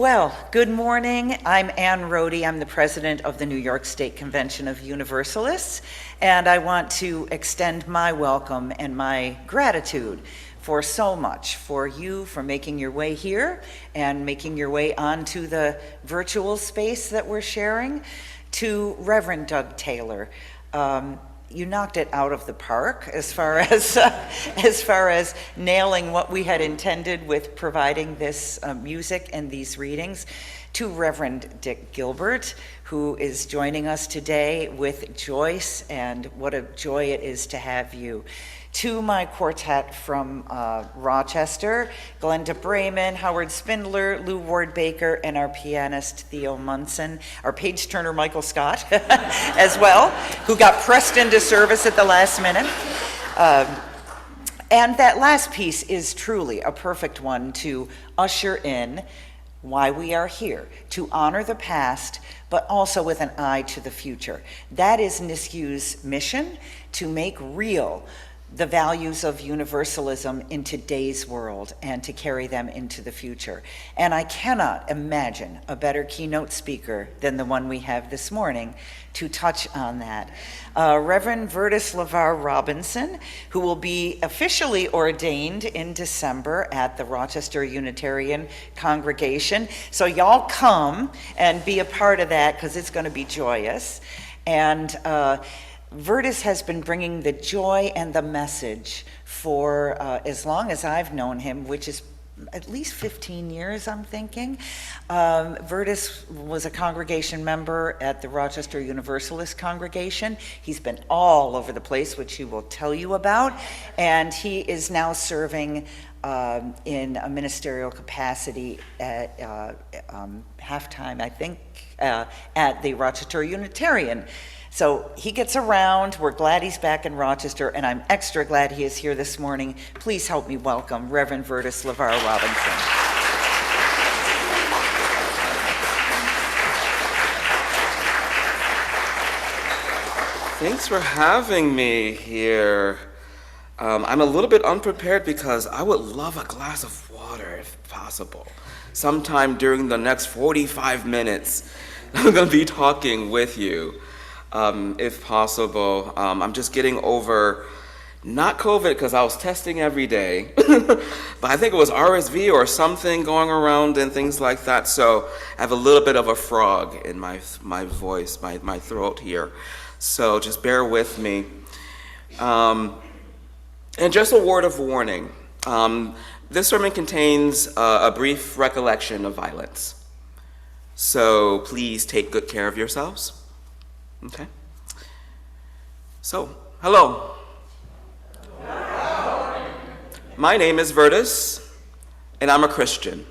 Well, good morning. I'm Ann Rohde. I'm the president of the New York State Convention of Universalists, and I want to extend my welcome and my gratitude for so much, for you, for making your way here and making your way onto the virtual space that we're sharing, to Reverend Doug Taylor. You knocked it out of the park as far as nailing what we had intended with providing this music and these readings. To Reverend Dick Gilbert, who is joining us today with Joyce, and what a joy it is to have you. To my quartet from Rochester, Glenda Brayman, Howard Spindler, Lou Ward Baker, and our pianist Theo Munson, our page turner Michael Scott as well, who got pressed into service at the last minute. And that last piece is truly a perfect one to usher in why we are here, to honor the past, but also with an eye to the future. That is NYSCU's mission, to make real the values of universalism in today's world and to carry them into the future. And I cannot imagine a better keynote speaker than the one we have this morning to touch on that. Reverend Verdis LeVar Robinson, who will be officially ordained in December at the Rochester Unitarian congregation. So y'all come and be a part of that, because it's going to be joyous. And Verdis has been bringing the joy and the message for as long as I've known him, which is at least 15 years, I'm thinking. Verdis was a congregation member at the Rochester Universalist congregation. He's been all over the place, which he will tell you about, and he is now serving in a ministerial capacity at halftime, I think, at the Rochester Unitarian. So he gets around. We're glad he's back in Rochester, and I'm extra glad he is here this morning. Please help me welcome Reverend Verdis LeVar Robinson. Thanks for having me here. I'm a little bit unprepared because I would love a glass of water if possible. Sometime during the next 45 minutes, I'm going to be talking with you. If possible. I'm just getting over, not COVID, because I was testing every day, but I think it was RSV or something going around and things like that. So I have a little bit of a frog in my voice, my throat here. So just bear with me. And just a word of warning. This sermon contains a brief recollection of violence. So please take good care of yourselves. Okay. So, hello. My name is Verdis, and I'm a Christian.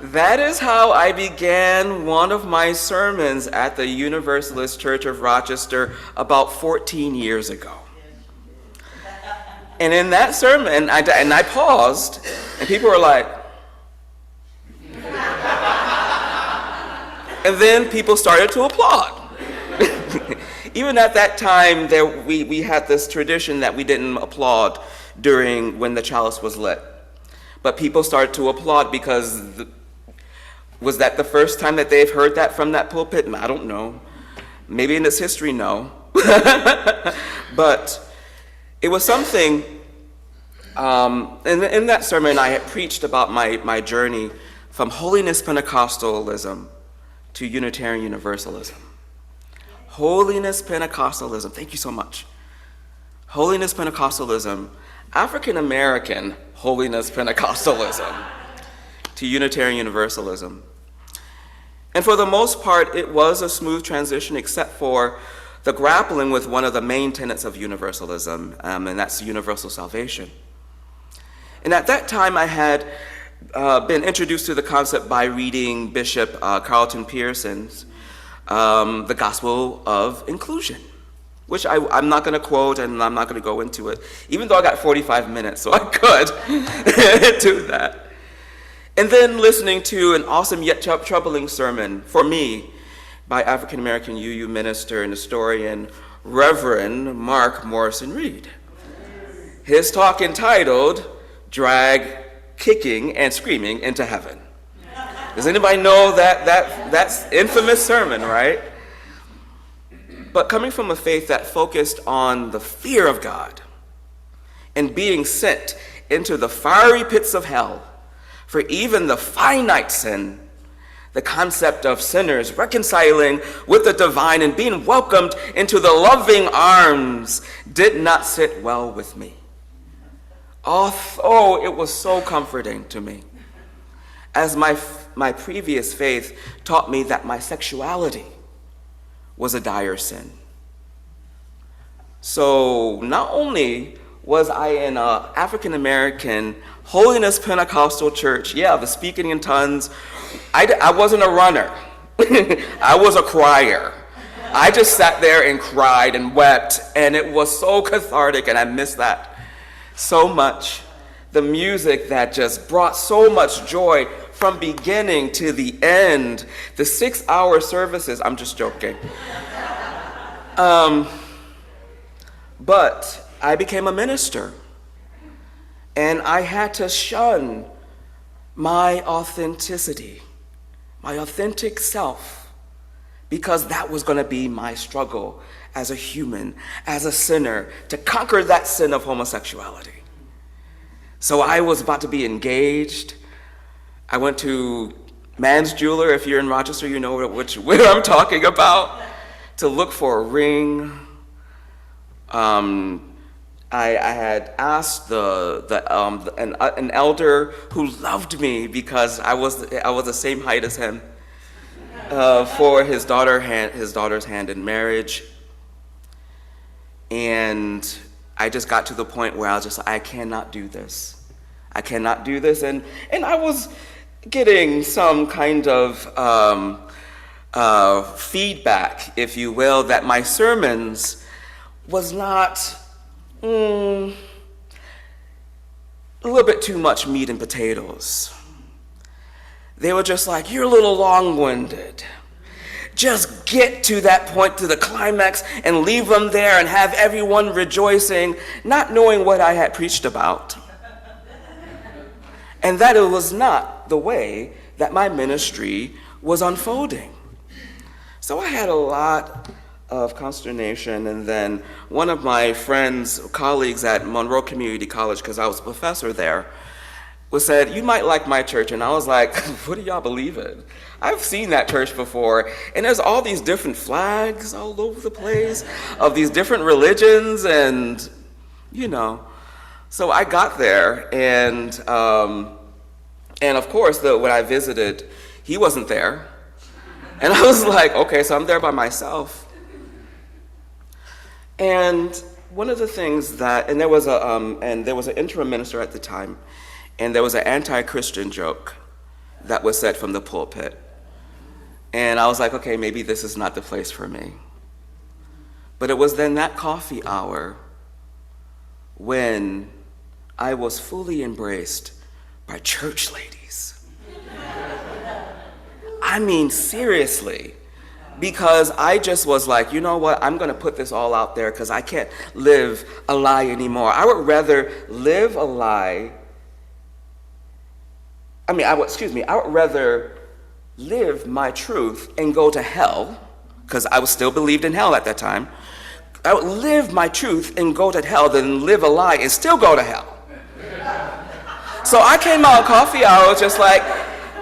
That is how I began one of my sermons at the Universalist Church of Rochester about 14 years ago. And in that sermon, I paused, and people were like, and then people started to applaud. Even at that time, we had this tradition that we didn't applaud when the chalice was lit. But people started to applaud because, was that the first time that they've heard that from that pulpit? I don't know. Maybe in its history, no. But it was something, in that sermon I had preached about my journey from holiness Pentecostalism to Unitarian Universalism. Holiness Pentecostalism, thank you so much. Holiness Pentecostalism, African American holiness Pentecostalism to Unitarian Universalism. And for the most part, it was a smooth transition, except for the grappling with one of the main tenets of Universalism, and that's universal salvation. And at that time, I had been introduced to the concept by reading Bishop Carlton Pearson's The Gospel of Inclusion, which I'm not going to quote and I'm not going to go into it, even though I got 45 minutes, so I could do that. And then listening to an awesome yet troubling sermon, for me, by African American UU minister and historian Reverend Mark Morrison Reed. His talk entitled, drag kicking and screaming into heaven. Does anybody know that's infamous sermon, right? But coming from a faith that focused on the fear of God and being sent into the fiery pits of hell for even the finite sin, the concept of sinners reconciling with the divine and being welcomed into the loving arms did not sit well with me. Oh, it was so comforting to me, as my previous faith taught me that my sexuality was a dire sin. So not only was I in an African-American holiness Pentecostal church, the speaking in tongues, I wasn't a runner. I was a crier. I just sat there and cried and wept, and it was so cathartic, and I miss that so much. The music that just brought so much joy from beginning to the end. The 6-hour services, I'm just joking. But I became a minister, and I had to shun my authenticity, my authentic self, because that was going to be my struggle as a human, as a sinner, to conquer that sin of homosexuality. So I was about to be engaged. I went to Man's Jeweler. If you're in Rochester, you know where I'm talking about, to look for a ring. I had asked an elder who loved me because I was the same height as him, for his daughter's hand in marriage. And I just got to the point where I was just like, I cannot do this. I cannot do this. And I was getting some kind of feedback, if you will, that my sermons was not a little bit too much meat and potatoes. They were just like, you're a little long-winded. Just get to that point, to the climax, and leave them there and have everyone rejoicing, not knowing what I had preached about. And that it was not the way that my ministry was unfolding. So I had a lot of consternation, and then one of my friends, colleagues at Monroe Community College, because I was a professor there, said, you might like my church. And I was like, what do y'all believe in? I've seen that church before, and there's all these different flags all over the place of these different religions, and so I got there, and of course, when I visited, he wasn't there, and I was like, okay, so I'm there by myself. And one of the things and there was an interim minister at the time, and there was an anti-Christian joke that was said from the pulpit. And I was like, okay, maybe this is not the place for me. But it was then that coffee hour when I was fully embraced by church ladies. I mean, seriously. Because I just was like, you know what, I'm going to put this all out there because I can't live a lie anymore. I would rather live a lie. I would rather live my truth and go to hell, because I was still believed in hell at that time. I would live my truth and go to hell than live a lie and still go to hell. So I came out of coffee hour just like,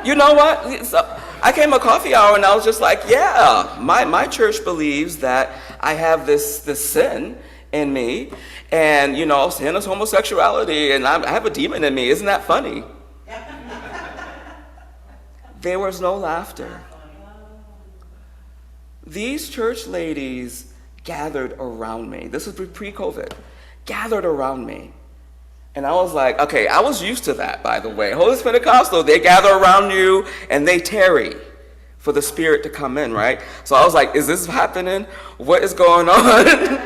you know what? So I came to coffee hour and I was just like, yeah, my church believes that I have this sin in me, and sin is homosexuality, and I have a demon in me. Isn't that funny? There was no laughter. These church ladies gathered around me. This was pre-COVID. Gathered around me. And I was like, okay, I was used to that, by the way. Holy Pentecostal, they gather around you and they tarry for the Spirit to come in, right? So I was like, is this happening? What is going on?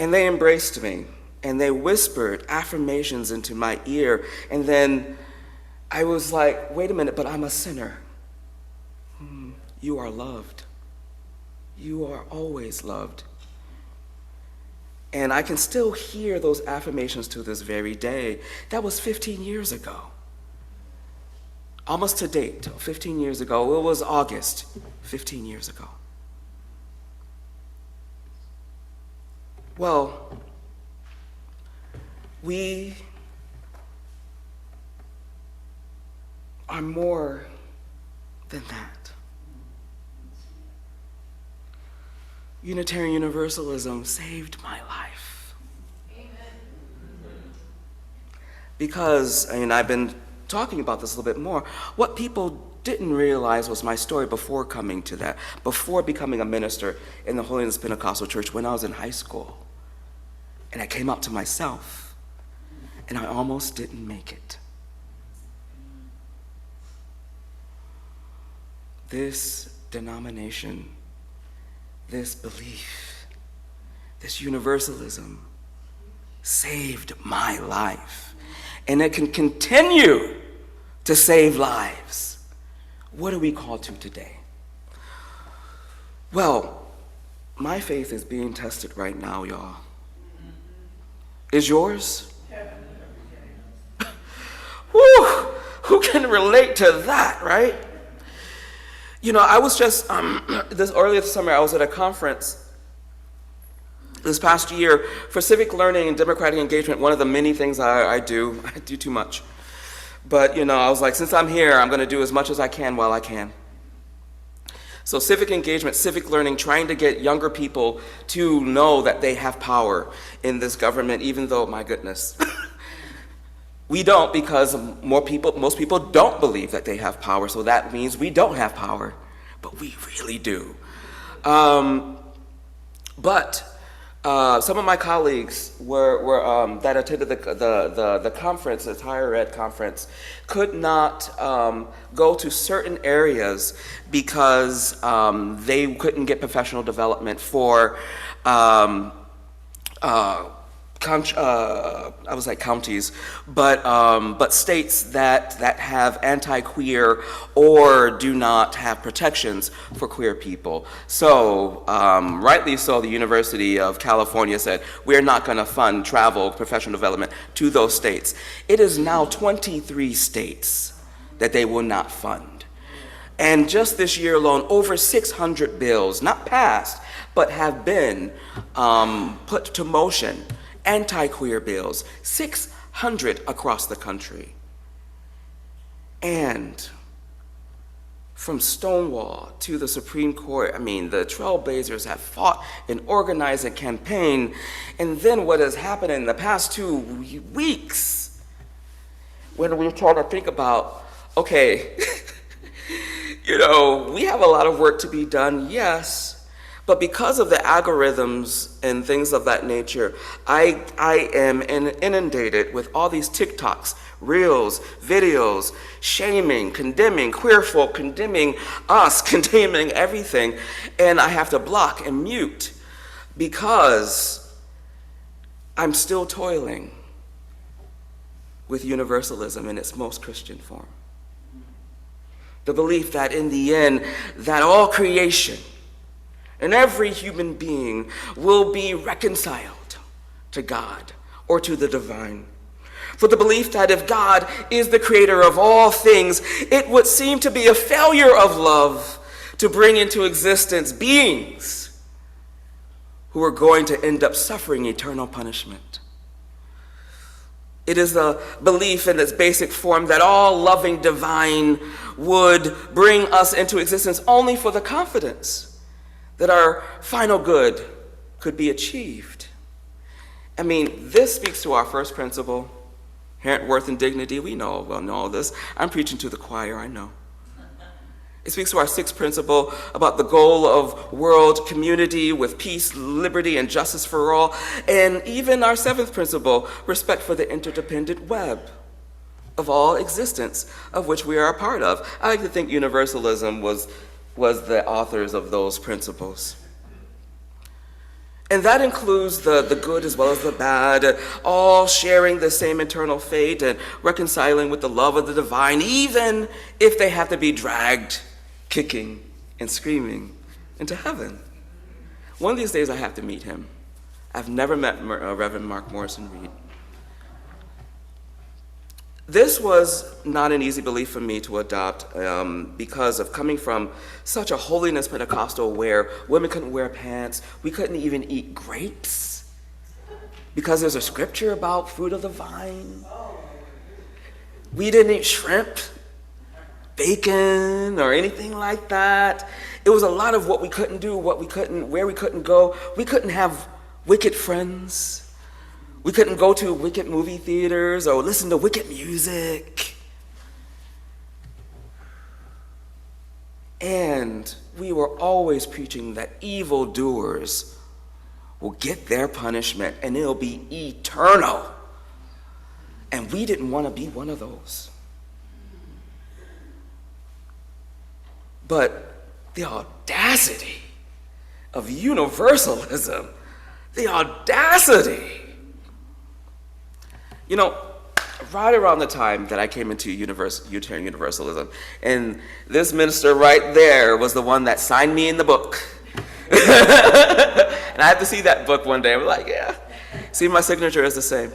And they embraced me, and they whispered affirmations into my ear. And then I was like, wait a minute, but I'm a sinner. You are loved. You are always loved. And I can still hear those affirmations to this very day. That was 15 years ago. Almost to date, 15 years ago. It was August, 15 years ago. Well, we are more than that. Unitarian Universalism saved my life. Amen. Because, and I've been talking about this a little bit more, what people didn't realize was my story before coming to that, before becoming a minister in the Holiness Pentecostal Church when I was in high school. And I came out to myself, and I almost didn't make it. This denomination, this belief, this universalism saved my life. And it can continue to save lives. What are we called to today? Well, my faith is being tested right now, y'all. Is yours? Whew, who can relate to that, right? You know, I was just, earlier this summer, I was at a conference this past year for civic learning and democratic engagement. One of the many things I do too much. But, you know, I was like, since I'm here, I'm going to do as much as I can while I can. So civic engagement, civic learning, trying to get younger people to know that they have power in this government, even though, my goodness, we don't, because most people don't believe that they have power, so that means we don't have power, but we really do. But some of my colleagues that attended the conference, the higher ed conference, could not go to certain areas because they couldn't get professional development for counties, but states that have anti-queer or do not have protections for queer people. So, rightly so, the University of California said, we're not going to fund travel, professional development to those states. It is now 23 states that they will not fund. And just this year alone, over 600 bills, not passed, but have been put to motion, anti-queer bills, 600 across the country. And from Stonewall to the Supreme Court, I mean, the trailblazers have fought and organized and campaigned. And then what has happened in the past 2 weeks, when we're trying to think about, okay, you know, we have a lot of work to be done, yes. But because of the algorithms and things of that nature, I am inundated with all these TikToks, reels, videos, shaming, condemning queer folk, condemning us, condemning everything. And I have to block and mute because I'm still toiling with universalism in its most Christian form. The belief that in the end, that all creation and every human being will be reconciled to God or to the divine. For the belief that if God is the creator of all things, it would seem to be a failure of love to bring into existence beings who are going to end up suffering eternal punishment. It is a belief in its basic form that all loving divine would bring us into existence only for the confidence that our final good could be achieved. I mean, this speaks to our first principle, inherent worth and dignity. We know all this. I'm preaching to the choir, I know. It speaks to our sixth principle about the goal of world community with peace, liberty, and justice for all. And even our seventh principle, respect for the interdependent web of all existence, of which we are a part of. I like to think universalism was the authors of those principles. And that includes the good as well as the bad, all sharing the same eternal fate and reconciling with the love of the divine, even if they have to be dragged, kicking and screaming into heaven. One of these days I have to meet him. I've never met Reverend Mark Morrison Reed. This was not an easy belief for me to adopt because of coming from such a holiness Pentecostal where women couldn't wear pants, we couldn't even eat grapes because there's a scripture about fruit of the vine. We didn't eat shrimp, bacon, or anything like that. It was a lot of what we couldn't do, where we couldn't go. We couldn't have wicked friends. We couldn't go to wicked movie theaters or listen to wicked music. And we were always preaching that evildoers will get their punishment and it'll be eternal. And we didn't want to be one of those. But the audacity of universalism, the audacity. You know, right around the time that I came into Unitarian Universalism, and this minister right there was the one that signed me in the book. And I had to see that book one day. I was like, yeah, see, my signature is the same.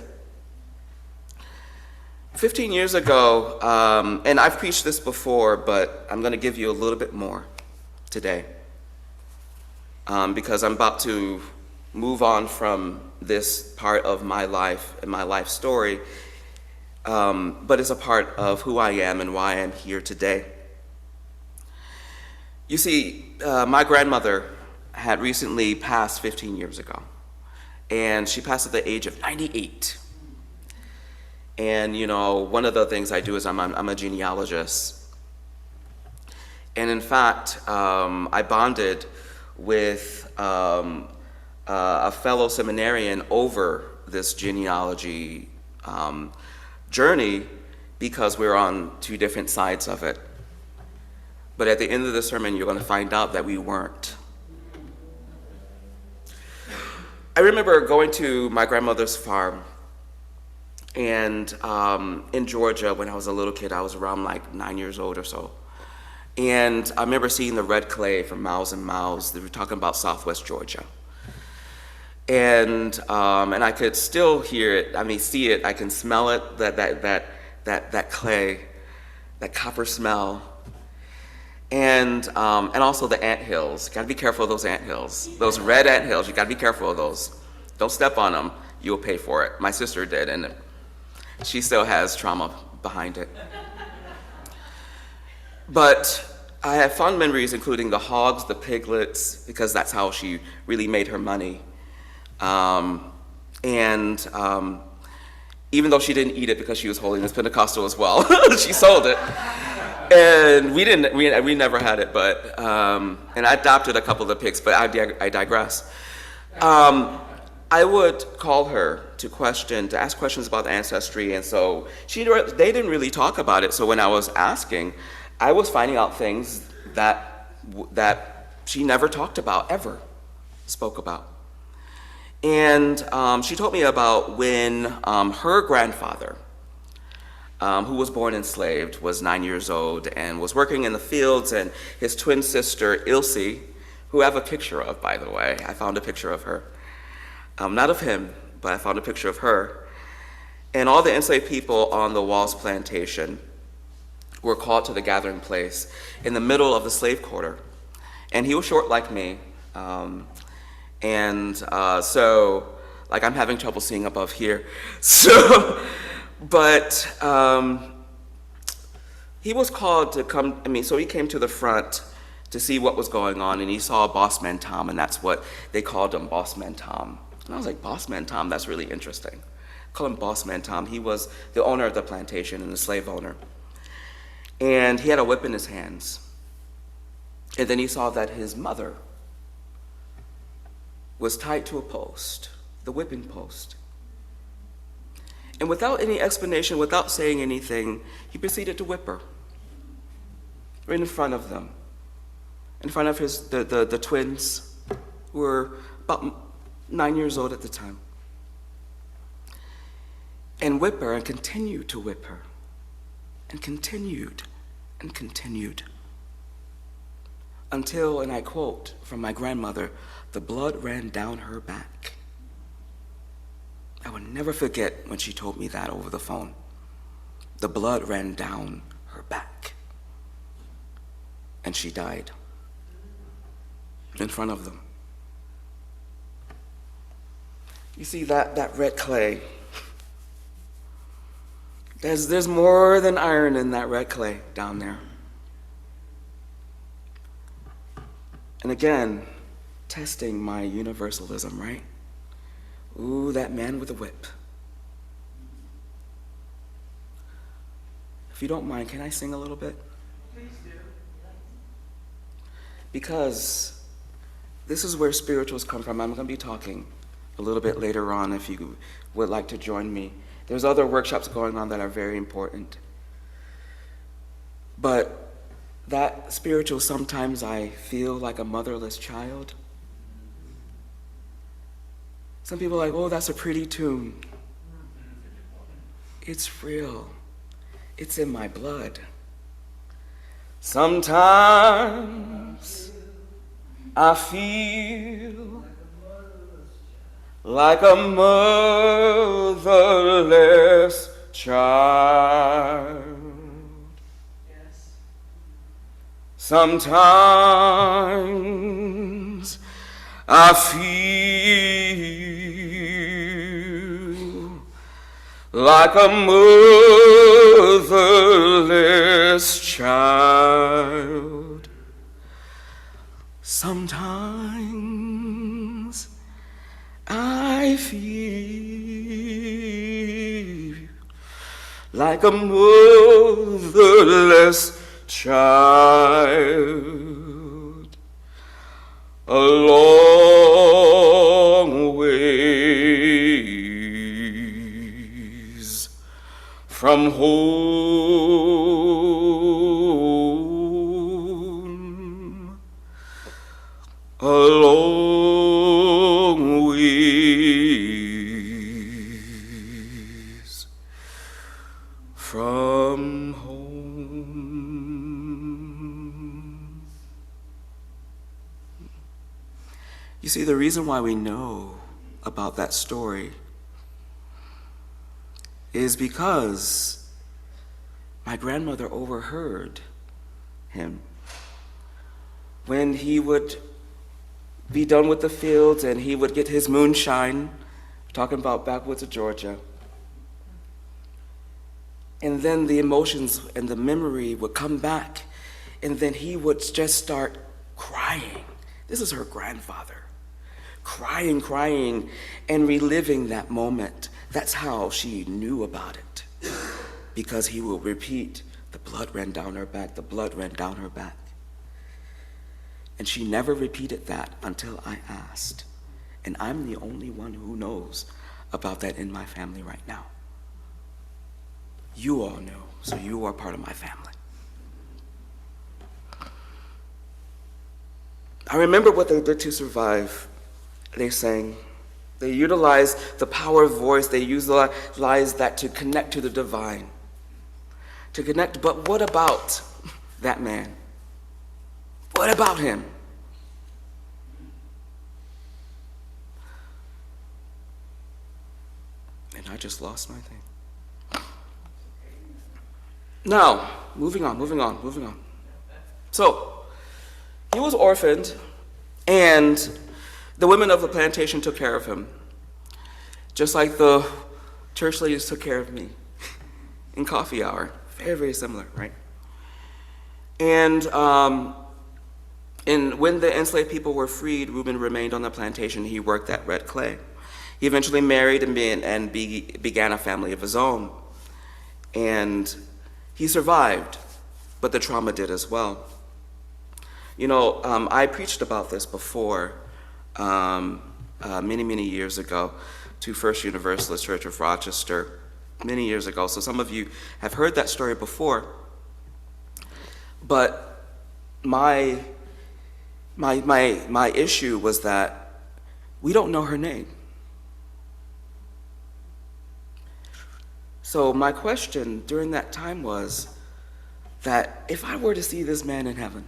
15 years ago, and I've preached this before, but I'm going to give you a little bit more today because I'm about to move on from this part of my life and my life story, but it's a part of who I am and why I'm here today. You see, my grandmother had recently passed 15 years ago, and she passed at the age of 98. And you know, one of the things I do is I'm a genealogist. And in fact, I bonded with a fellow seminarian over this genealogy journey because we're on two different sides of it. But at the end of the sermon, you're going to find out that we weren't. I remember going to my grandmother's farm and in Georgia when I was a little kid. I was around like 9 years old or so. And I remember seeing the red clay from miles and miles. They were talking about Southwest Georgia. And I could still hear it, see it, I can smell it, that clay, that copper smell. And also the anthills. You gotta be careful of those anthills. Those red anthills, you gotta be careful of those. Don't step on them, you'll pay for it. My sister did, and she still has trauma behind it. But I have fond memories including the hogs, the piglets, because that's how she really made her money. Even though she didn't eat it because she was holiness Pentecostal as well, she sold it. And we never had it, but, and I adopted a couple of the pigs, but I digress. I would call her to ask questions about the ancestry, and so they didn't really talk about it, so when I was asking, I was finding out things that she never talked about, ever spoke about. And she told me about when her grandfather, who was born enslaved, was 9 years old and was working in the fields, and his twin sister, Ilse, who I have a picture of, by the way. I found a picture of her. Not of him, but I found a picture of her. And all the enslaved people on the Walls plantation were called to the gathering place in the middle of the slave quarter. And he was short like me. So, like, I'm having trouble seeing above here. So, but he was called to come, so he came to the front to see what was going on, and he saw Boss Man Tom, and that's what they called him, Boss Man Tom. And I was like, Boss Man Tom, that's really interesting. Call him Boss Man Tom. He was the owner of the plantation and the slave owner. And he had a whip in his hands. And then he saw that his mother was tied to a post, the whipping post. And without any explanation, without saying anything, he proceeded to whip her right in front of them, in front of the twins, who were about 9 years old at the time. And whip her and continued to whip her, and continued and continued, until, and I quote from my grandmother, the blood ran down her back. I will never forget when she told me that over the phone. The blood ran down her back. And she died in front of them. You see that red clay. There's more than iron in that red clay down there. And again, testing my universalism, right? Ooh, that man with the whip. If you don't mind, can I sing a little bit? Please do. Because this is where spirituals come from. I'm going to be talking a little bit later on if you would like to join me. There's other workshops going on that are very important. But that spiritual, sometimes I feel like a motherless child. Some people are like, oh, that's a pretty tune. It's real. It's in my blood. Sometimes I feel like a motherless child. Sometimes I feel like a motherless child. Sometimes I feel like a motherless child, a long ways from home, a long ways from home. You see, the reason why we know about that story is because my grandmother overheard him when he would be done with the fields and he would get his moonshine, talking about backwoods of Georgia. And then the emotions and the memory would come back, and then he would just start crying. This is her grandfather. Crying, and reliving that moment. That's how she knew about it. Because he will repeat, the blood ran down her back, the blood ran down her back. And she never repeated that until I asked. And I'm the only one who knows about that in my family right now. You all know, so you are part of my family. I remember what they did to survive. They sang. They utilized the power of voice. They utilized that to connect to the divine. To connect, but what about that man? What about him? And I just lost my thing. Now, moving on. So, he was orphaned, and the women of the plantation took care of him, just like the church ladies took care of me in coffee hour. Very, very similar, right? And when the enslaved people were freed, Reuben remained on the plantation. He worked at red clay. He eventually married and began a family of his own. And he survived, but the trauma did as well. You know, I preached about this before, many years ago, to First Universalist Church of Rochester, many years ago. So some of you have heard that story before. But my issue was that we don't know her name. So my question during that time was that if I were to see this man in heaven,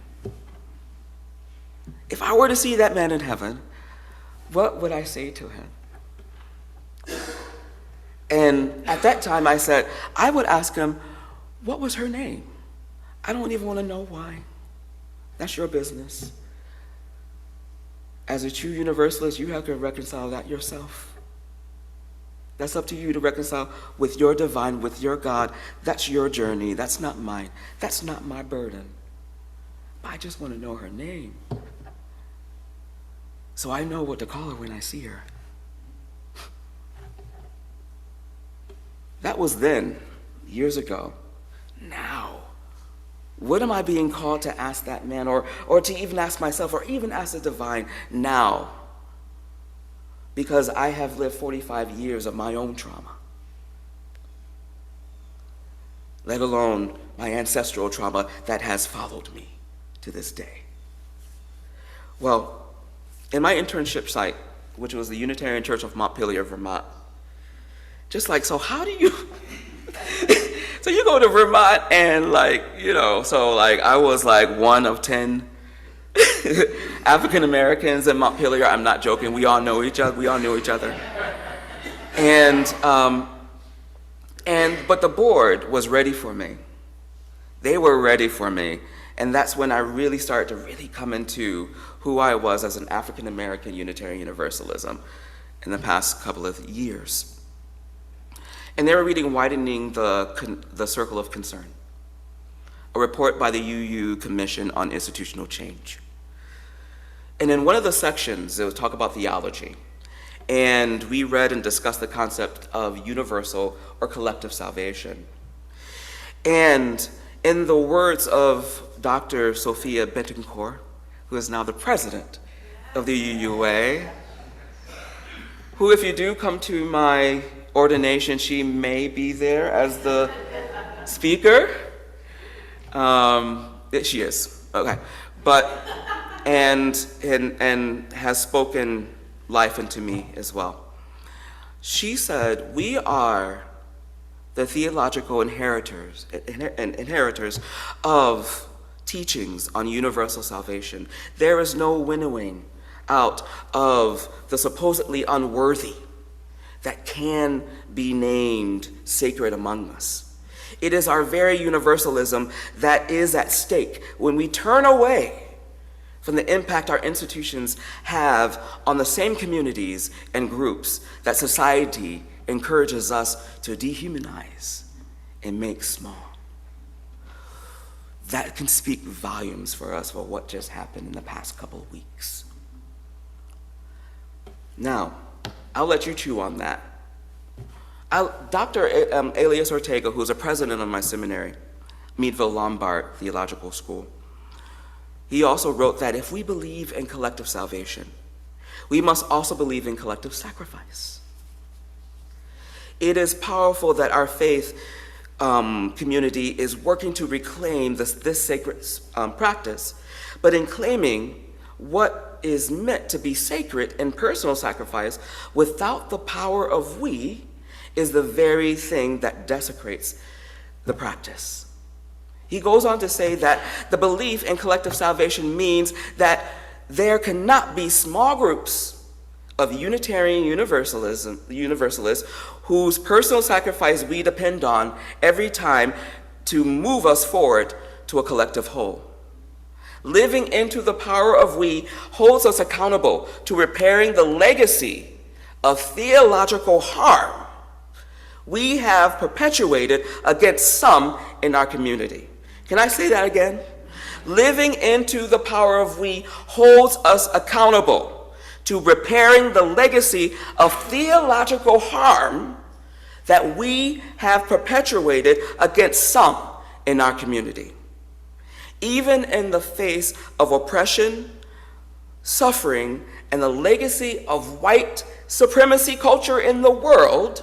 if I were to see that man in heaven, what would I say to him? And at that time I said, I would ask him, what was her name? I don't even want to know why. That's your business. As a true Universalist, you have to reconcile that yourself. That's up to you to reconcile with your divine, with your God. That's your journey. That's not mine. That's not my burden. But I just want to know her name, so I know what to call her when I see her. That was then, years ago. Now, what am I being called to ask that man, or to even ask myself, or even ask the divine now? Because I have lived 45 years of my own trauma, let alone my ancestral trauma that has followed me to this day. Well, in my internship site, which was the Unitarian Church of Montpelier, Vermont, just like, so how do you, so you go to Vermont and I was like one of 10 African Americans in Montpelier. I'm not joking. We all know each other. We all knew each other. But the board was ready for me. They were ready for me. And that's when I really started to really come into who I was as an African American Unitarian Universalism in the past couple of years. And they were reading Widening the Circle of Concern, a report by the UU Commission on Institutional Change. And in one of the sections, it would talk about theology. And we read and discussed the concept of universal or collective salvation. And in the words of Dr. Sophia Betancourt, who is now the president of the UUA, who, if you do come to my ordination, she may be there as the speaker. She is, okay. And has spoken life into me as well. She said, we are the theological inheritors of teachings on universal salvation. There is no winnowing out of the supposedly unworthy that can be named sacred among us. It is our very universalism that is at stake when we turn away from the impact our institutions have on the same communities and groups that society encourages us to dehumanize and make small. That can speak volumes for us for what just happened in the past couple of weeks. Now, I'll let you chew on that. Dr. Elias Ortega, who's a president of my seminary, Meadville Lombard Theological School, he also wrote that if we believe in collective salvation, we must also believe in collective sacrifice. It is powerful that our faith community is working to reclaim this sacred practice, but in claiming what is meant to be sacred in personal sacrifice without the power of we is the very thing that desecrates the practice. He goes on to say that the belief in collective salvation means that there cannot be small groups of Unitarian Universalists whose personal sacrifice we depend on every time to move us forward to a collective whole. Living into the power of we holds us accountable to repairing the legacy of theological harm we have perpetuated against some in our community. Can I say that again? Living into the power of we holds us accountable to repairing the legacy of theological harm that we have perpetuated against some in our community. Even in the face of oppression, suffering, and the legacy of white supremacy culture in the world,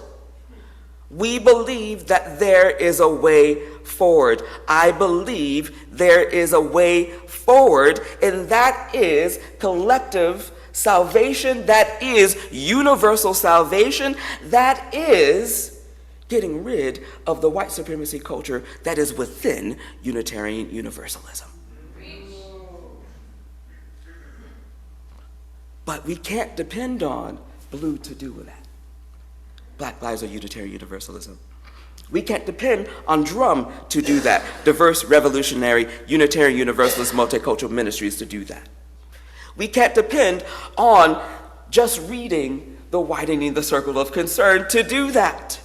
we believe that there is a way forward. I believe there is a way forward, and that is collective salvation, that is universal salvation, that is getting rid of the white supremacy culture that is within Unitarian Universalism. But we can't depend on blue to do that. Black Lives or Unitarian Universalism. We can't depend on Drum to do that. Diverse, revolutionary, Unitarian Universalist, multicultural ministries to do that. We can't depend on just reading the Widening the Circle of Concern to do that.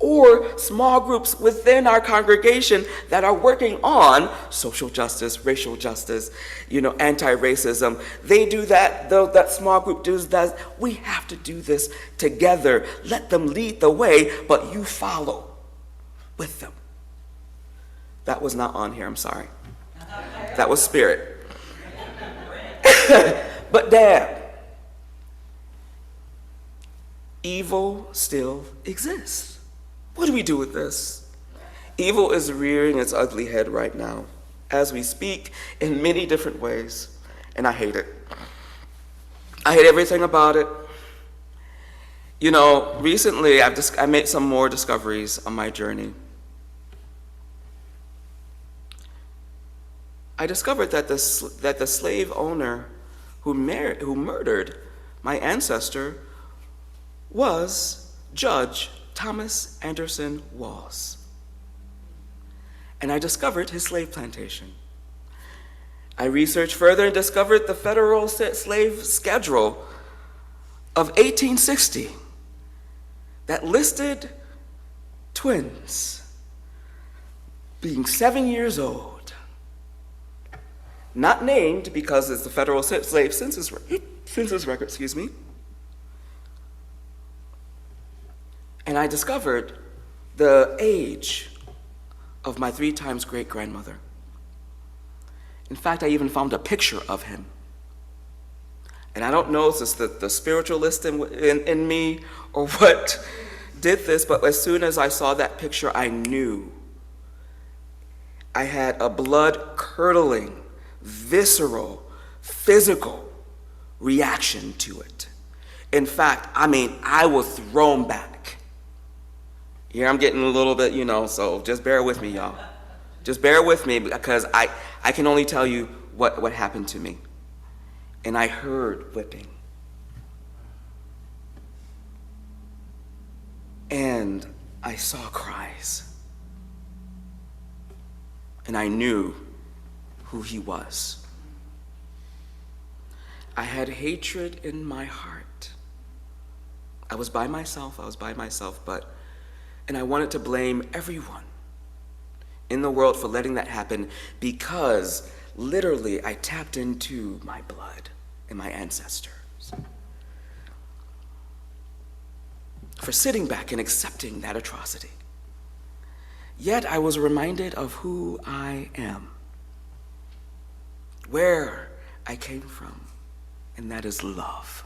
Or small groups within our congregation that are working on social justice, racial justice, anti-racism. They do that, though that small group does that. We have to do this together. Let them lead the way, but you follow with them. That was not on here, I'm sorry. That was spirit. But damn, evil still exists. What do we do with this? Evil is rearing its ugly head right now as we speak in many different ways, and I hate it. I hate everything about it. Recently I made some more discoveries on my journey. I discovered that the slave owner who murdered my ancestor was Judge Thomas Anderson Walls. And I discovered his slave plantation. I researched further and discovered the federal slave schedule of 1860 that listed twins being 7 years old. Not named because it's the federal slave census record, And I discovered the age of my 3 times great-grandmother. In fact, I even found a picture of him. And I don't know if it's the spiritualist in me or what did this, but as soon as I saw that picture, I knew. I had a blood-curdling, visceral, physical reaction to it. In fact, I was thrown back. Here I'm getting a little bit, so just bear with me, y'all. Just bear with me because I can only tell you what happened to me. And I heard whipping. And I saw cries. And I knew who he was. I had hatred in my heart. I was by myself, and I wanted to blame everyone in the world for letting that happen because literally I tapped into my blood and my ancestors. For sitting back and accepting that atrocity. Yet I was reminded of who I am, where I came from, and that is love.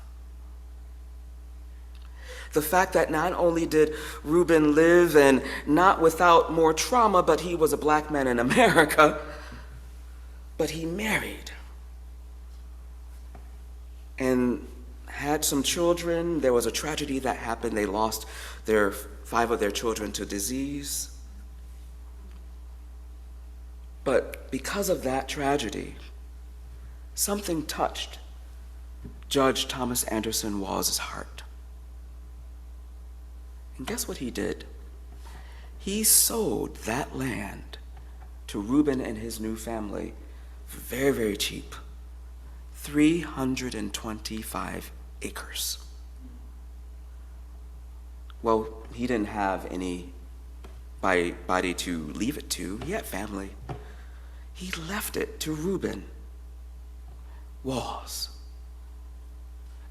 The fact that not only did Reuben live and not without more trauma, but he was a black man in America, but he married and had some children. There was a tragedy that happened. They lost 5 of their children to disease. But because of that tragedy, something touched Judge Thomas Anderson Walls' heart. And guess what he did? He sold that land to Reuben and his new family for very, very cheap. 325 acres. Well, he didn't have anybody to leave it to. He had family. He left it to Reuben Walls.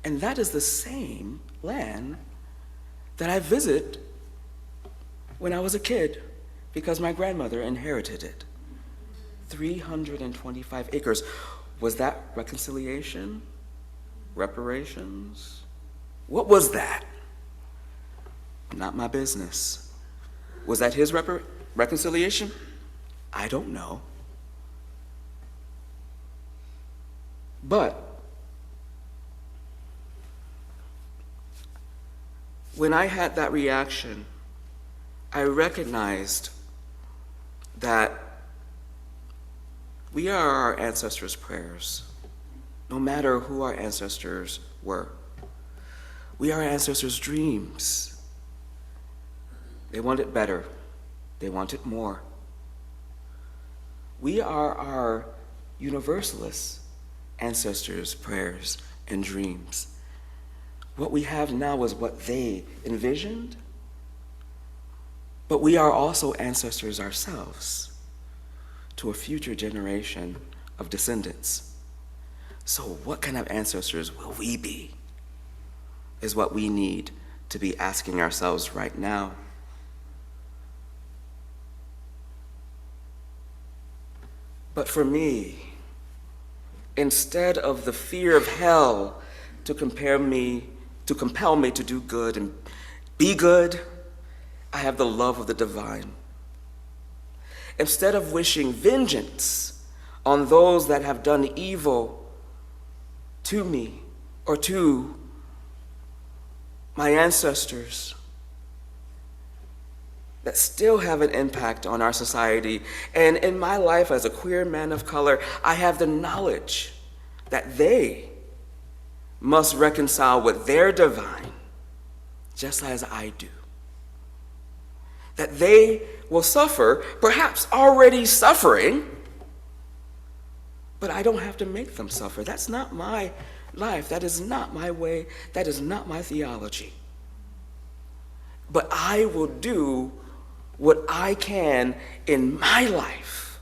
And that is the same land that I visited when I was a kid because my grandmother inherited it. 325 acres. Was that reconciliation? Reparations? What was that? Not my business. Was that his reconciliation? I don't know. But when I had that reaction, I recognized that we are our ancestors' prayers, no matter who our ancestors were. We are our ancestors' dreams, They want it better. They want it more. We are our Universalist ancestors' prayers and dreams. What we have now is what they envisioned, but we are also ancestors ourselves to a future generation of descendants. So what kind of ancestors will we be is what we need to be asking ourselves right now. But for me, instead of the fear of hell to compel me to do good and be good, I have the love of the divine. Instead of wishing vengeance on those that have done evil to me or to my ancestors that still have an impact on our society. And in my life as a queer man of color, I have the knowledge that they must reconcile with their divine, just as I do. That they will suffer, perhaps already suffering, but I don't have to make them suffer. That's not my life. That is not my way. That is not my theology. But I will do what I can in my life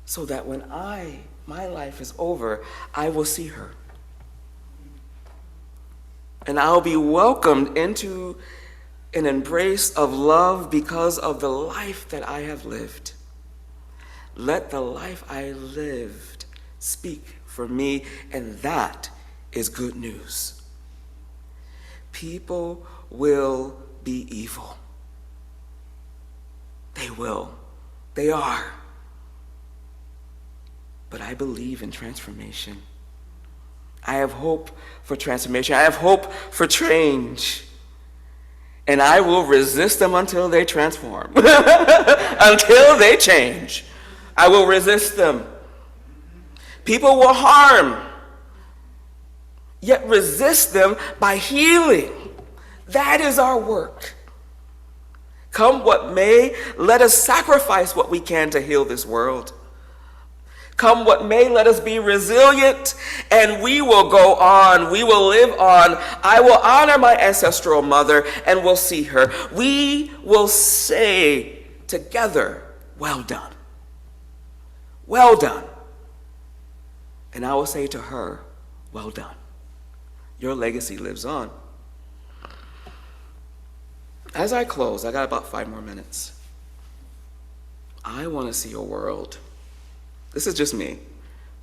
so that when my life is over, I will see her. And I'll be welcomed into an embrace of love because of the life that I have lived. Let the life I lived speak for me, and that is good news. People will be evil. They will. They are. But I believe in transformation. I have hope for transformation. I have hope for change. And I will resist them until they transform. Until they change. I will resist them. People will harm, yet resist them by healing. That is our work. Come what may, let us sacrifice what we can to heal this world. Come what may, let us be resilient, and we will go on. We will live on. I will honor my ancestral mother, and we'll see her. We will say together, well done. Well done. And I will say to her, well done. Your legacy lives on. As I close, I got about 5 more minutes. I want to see a world. This is just me.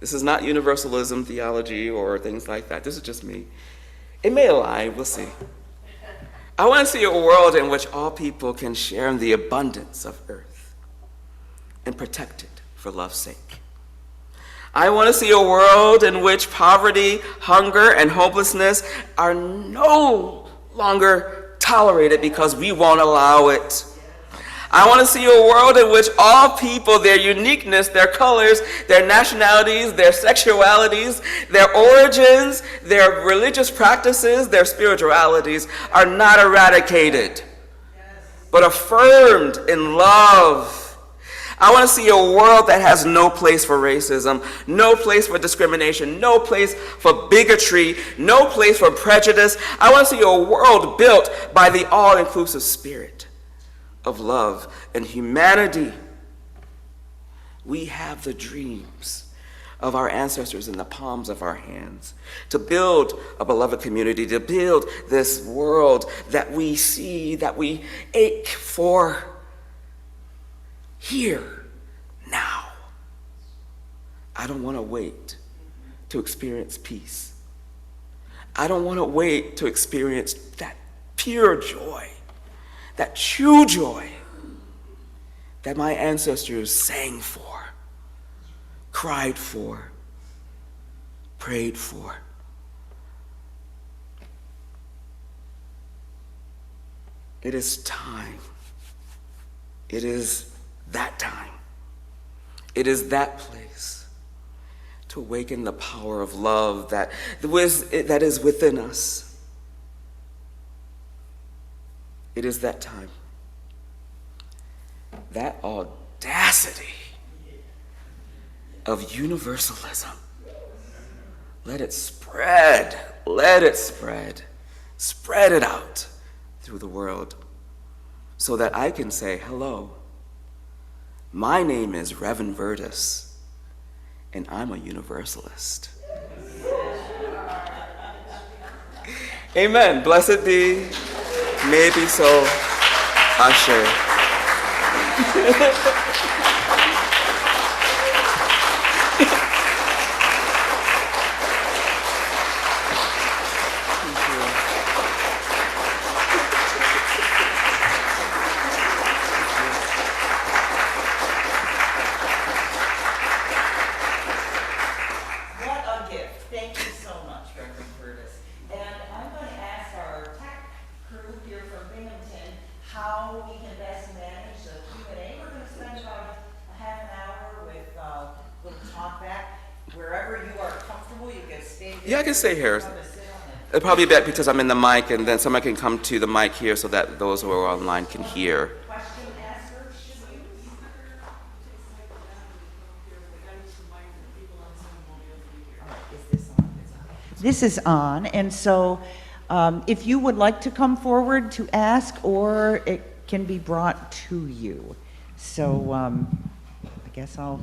This is not universalism theology or things like that. This is just me. It may align, we'll see. I want to see a world in which all people can share in the abundance of earth and protect it for love's sake. I want to see a world in which poverty, hunger, and hopelessness are no longer tolerated because we won't allow it. I want to see a world in which all people, their uniqueness, their colors, their nationalities, their sexualities, their origins, their religious practices, their spiritualities are not eradicated, but affirmed in love. I want to see a world that has no place for racism, no place for discrimination, no place for bigotry, no place for prejudice. I want to see a world built by the all-inclusive spirit of love and humanity. We have the dreams of our ancestors in the palms of our hands to build a beloved community, to build this world that we see, that we ache for here, now. I don't want to wait to experience peace. I don't want to wait to experience that pure joy, that true joy that my ancestors sang for, cried for, prayed for. It is time. It is that time. It is that place to awaken the power of love that is within us. It is that time. That audacity of universalism. Let it spread. Let it spread. Spread it out through the world so that I can say, hello, my name is Reverend Verdis, and I'm a Universalist. Amen. Blessed be, may it be so, Asher. How we can best manage the Q&A. We're going to spend about a half an hour with a little talk back. Wherever you are comfortable, you can stay there. Yeah, I can stay here. It'll probably be better because I'm in the mic, and then somebody can come to the mic here so that those who are online can hear. Question asker, should we? Is this on? This is on, and so if you would like to come forward to ask, or it can be brought to you. So I guess I'll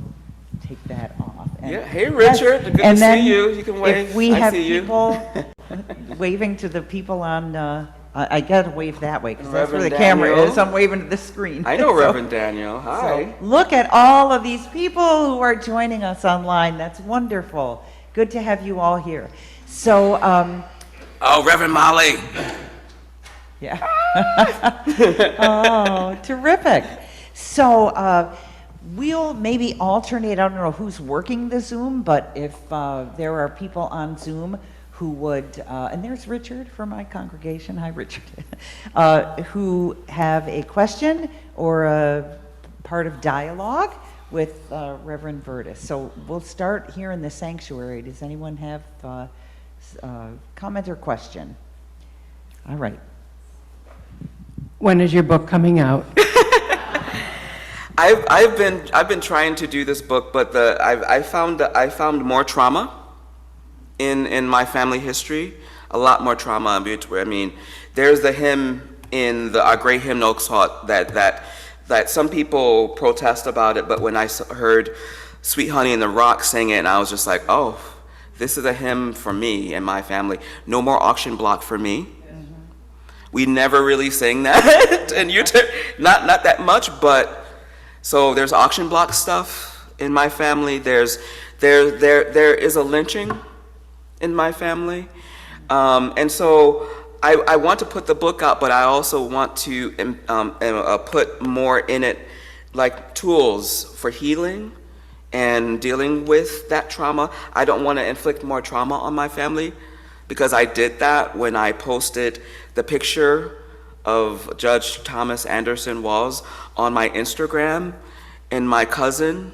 take that off. And Yeah, hey Richard, good to see you. You can wave. If we I have see you. people waving to the people on, I gotta wave that way because that's where the Reverend camera Daniel. is. I'm waving to the screen. I know So- Reverend Daniel. Hi. so look at all of these people who are joining us online. That's wonderful. Good to have you all here. So, Oh, Reverend Molly. yeah. Oh, terrific. So, we'll maybe alternate. I don't know who's working the Zoom, but if there are people on Zoom who would, and there's Richard from my congregation. Hi, Richard. Who have a question or a part of dialogue with Reverend Verdis. So we'll start here in the sanctuary. Does anyone have comment or question? All right. When is your book coming out? I've been trying to do this book, but I found more trauma in my family history, a lot more trauma. I mean, there's the hymn in our great hymnal taught that some people protest about it, but when I heard Sweet Honey in the Rock sing it, and I was just like, oh, this is a hymn for me and my family. No more auction block for me. Mm-hmm. We never really sing that, and not that much, but so there's auction block stuff in my family. There is a lynching in my family, and so I want to put the book out, but I also want to put more in it, like tools for healing and dealing with that trauma. I don't want to inflict more trauma on my family, because I did that when I posted the picture of Judge Thomas Anderson Walls on my Instagram, and my cousin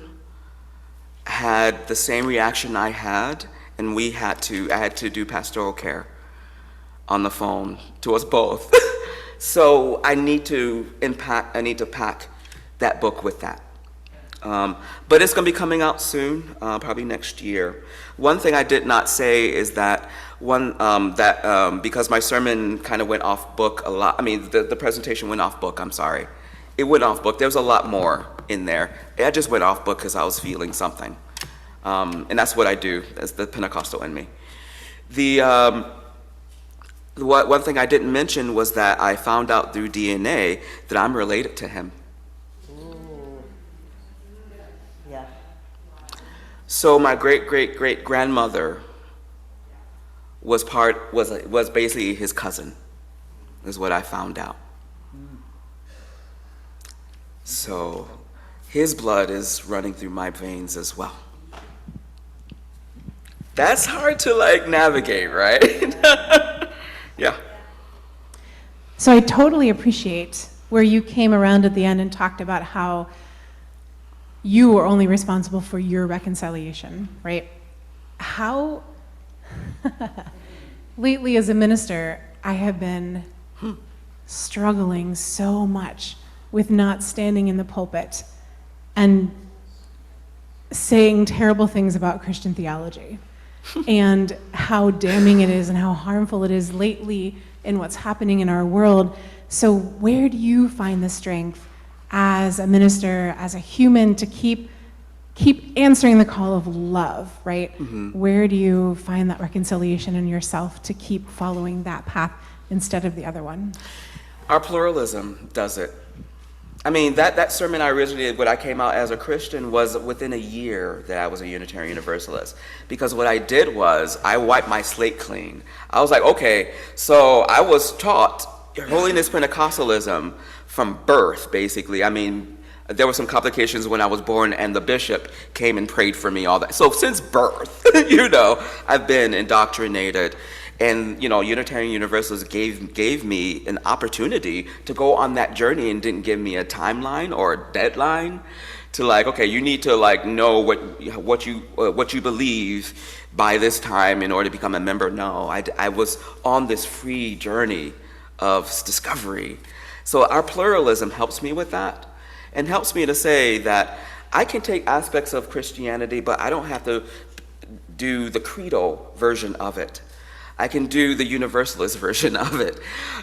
had the same reaction I had, and I had to do pastoral care on the phone to us both. So I need to pack that book with that. But it's going to be coming out soon, probably next year. One thing I did not say is that because my sermon kind of went off book a lot. I mean, the presentation went off book. I'm sorry, it went off book. There was a lot more in there. I just went off book because I was feeling something, and that's what I do. That's the Pentecostal in me. One thing I didn't mention was that I found out through DNA that I'm related to him. Yeah. So my great-great-great-grandmother was basically his cousin, is what I found out. So his blood is running through my veins as well. That's hard to navigate, right? Yeah. So I totally appreciate where you came around at the end and talked about how you were only responsible for your reconciliation, right? How, lately as a minister, I have been struggling so much with not standing in the pulpit and saying terrible things about Christian theology and how damning it is and how harmful it is lately in what's happening in our world. So where do you find the strength as a minister, as a human, to keep answering the call of love, right? Where do you find that reconciliation in yourself to keep following that path instead of the other one? Our pluralism does it. I mean, that sermon I originally did when I came out as a Christian was within a year that I was a Unitarian Universalist. Because what I did was I wiped my slate clean. I was like, okay, so I was taught holiness Pentecostalism from birth, basically. I mean, there were some complications when I was born, and the bishop came and prayed for me, all that. So since birth, I've been indoctrinated. And, Unitarian Universalists gave me an opportunity to go on that journey and didn't give me a timeline or a deadline to okay, you need to know what you believe by this time in order to become a member. No, I was on this free journey of discovery. So our pluralism helps me with that and helps me to say that I can take aspects of Christianity, but I don't have to do the credo version of it. I can do the Universalist version of it.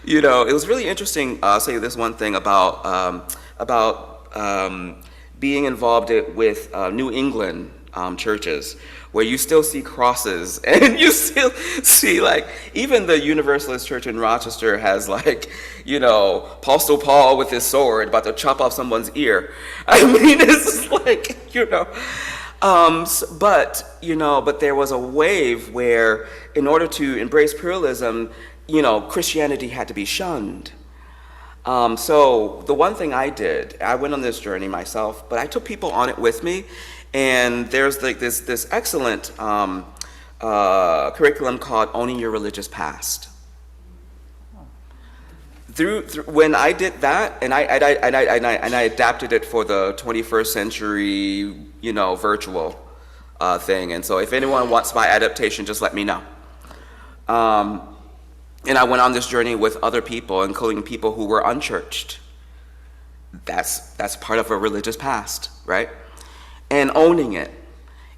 It was really interesting. I'll say this one thing about being involved with New England churches, where you still see crosses and you still see even the Universalist church in Rochester has Apostle Paul with his sword about to chop off someone's ear. I mean, it's but there was a wave where, in order to embrace pluralism, Christianity had to be shunned. So the one thing I did, I went on this journey myself, but I took people on it with me, and there's this excellent curriculum called Owning Your Religious Past. When I did that, and I adapted it for the 21st century, virtual thing. And so if anyone wants my adaptation, just let me know. And I went on this journey with other people, including people who were unchurched. That's part of a religious past, right? And owning it.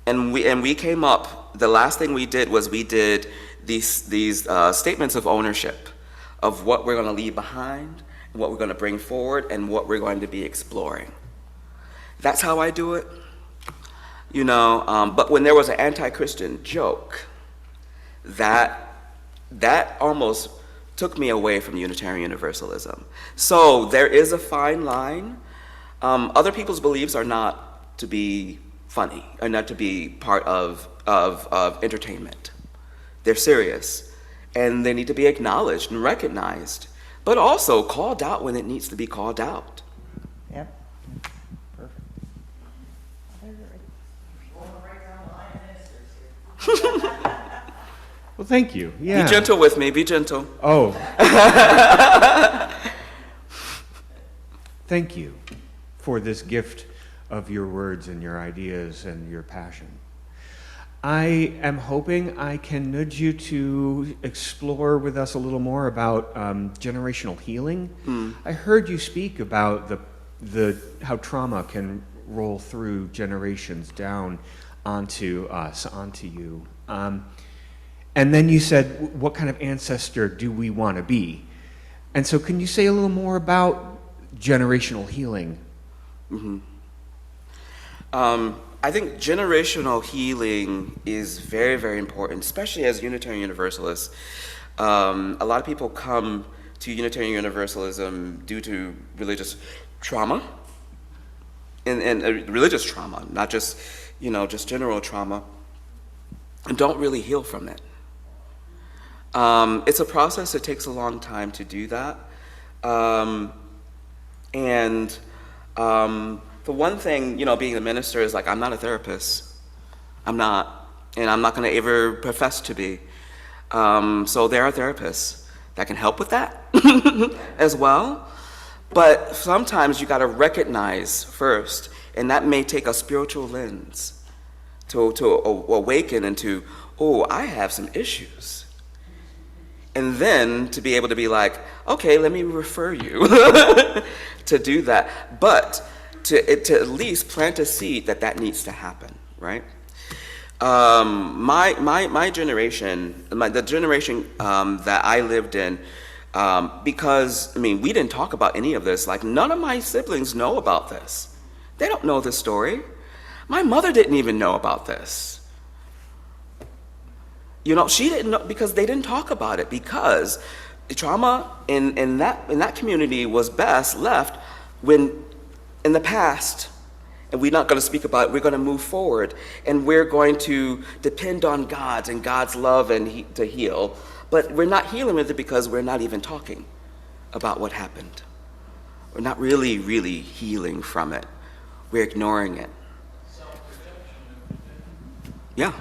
And we came up. The last thing we did was we did these statements of ownership, of what we're going to leave behind, and what we're going to bring forward, and what we're going to be exploring. That's how I do it. But when there was an anti-Christian joke, that almost took me away from Unitarian Universalism. So there is a fine line. Other people's beliefs are not to be funny, are not to be part of entertainment. They're serious. And they need to be acknowledged and recognized, but also called out when it needs to be called out. Yep. Perfect. Well, thank you. Yeah. Be gentle with me, be gentle. Oh. Thank you for this gift of your words and your ideas and your passion. I am hoping I can nudge you to explore with us a little more about generational healing. I heard you speak about how trauma can roll through generations down onto us, onto you. And then you said, what kind of ancestor do we want to be? And so can you say a little more about generational healing? I think generational healing is very, very important, especially as Unitarian Universalists. A lot of people come to Unitarian Universalism due to religious trauma, and religious trauma, not just, just general trauma, and don't really heal from it. It's a process. It takes a long time to do that. The one thing, being a minister is I'm not a therapist. I'm not, and I'm not going to ever profess to be. So there are therapists that can help with that as well. But sometimes you got to recognize first, and that may take a spiritual lens to awaken into, I have some issues. And then to be able to be like, okay, let me refer you to do that. But to at least plant a seed that needs to happen, right? My generation, the generation that I lived in, because, I mean, we didn't talk about any of this. Like, none of my siblings know about this. They don't know this story. My mother didn't even know about this. You know, she didn't know because they didn't talk about it, because trauma in that community was best left when in the past, and we're not going to speak about it, we're going to move forward, and we're going to depend on God and God's love and to heal, but we're not healing with it because we're not even talking about what happened. We're not really healing from it. We're ignoring it. Yeah.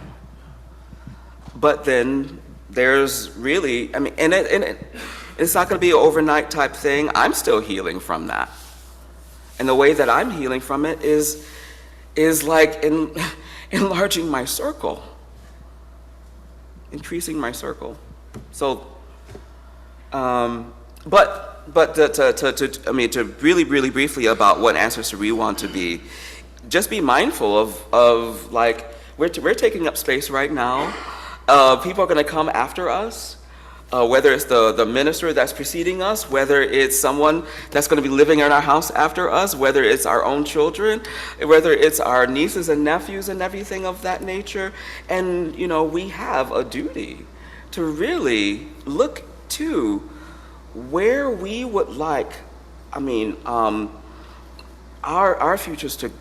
But then there's really, I mean, and it's not going to be an overnight type thing. I'm still healing from that. And the way that I'm healing from it is like enlarging my circle, increasing my circle. So, but to really briefly about what Ancestry we want to be, just be mindful of like, we're taking up space right now. People are going to come after us, whether it's the minister that's preceding us, whether it's someone that's going to be living in our house after us, whether it's our own children, whether it's our nieces and nephews and everything of that nature. And, you know, we have a duty to really look to where we would like, I mean, our futures to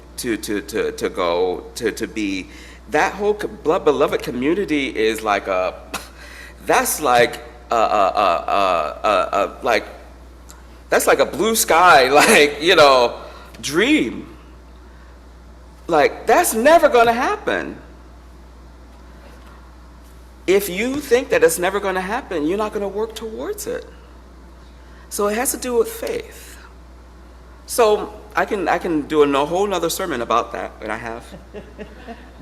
go, to be. That whole beloved community is like that's like a blue sky, like, you know, dream. Like, that's never going to happen. If you think that it's never going to happen, you're not going to work towards it. So it has to do with faith. So I can do a whole nother sermon about that, and I have.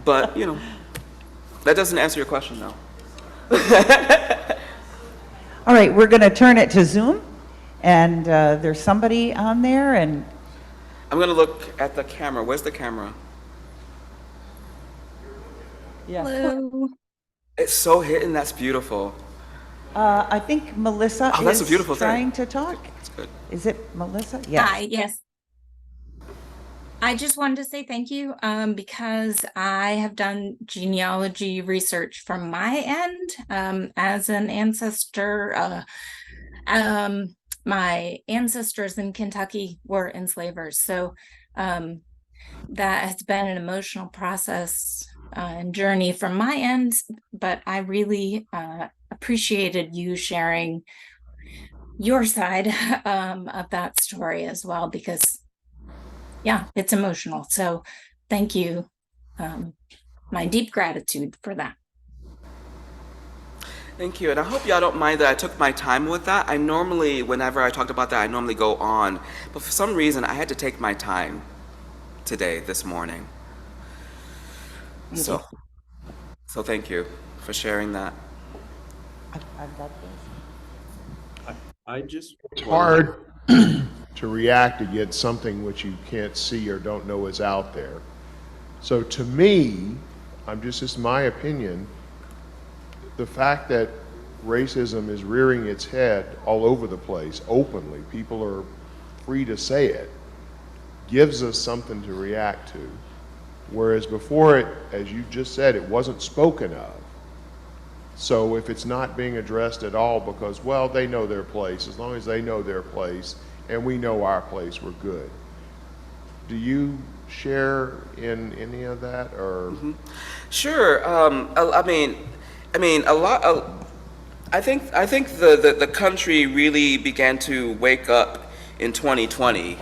But, you know, that doesn't answer your question, though. All right, we're going to turn it to Zoom, and there's somebody on there, and I'm going to look at the camera. Where's the camera? yeah. Hello. It's so hidden. That's beautiful. I think Melissa Oh, that's a is beautiful thing. trying to talk. That's good. Is it Melissa? Yes. Hi, yes. I just wanted to say thank you because I have done genealogy research from my end as an ancestor. My ancestors in Kentucky were enslavers, so that has been an emotional process and journey from my end, but I really appreciated you sharing your side of that story as well, because yeah, it's emotional. So thank you. My deep gratitude for that. Thank you. And I hope y'all don't mind that I took my time with that. I normally, whenever I talked about that, I normally go on. But for some reason, I had to take my time today, this morning. So thank you for sharing that. I love this. It's hard to react against something which you can't see or don't know is out there. So to me, this is my opinion, the fact that racism is rearing its head all over the place openly, people are free to say it, gives us something to react to. Whereas before it, as you just said, it wasn't spoken of. So if it's not being addressed at all because, well, they know their place, as long as they know their place and we know our place, we're good. Do you share in any of that, or? Mm-hmm. Sure. I think the country really began to wake up in 2020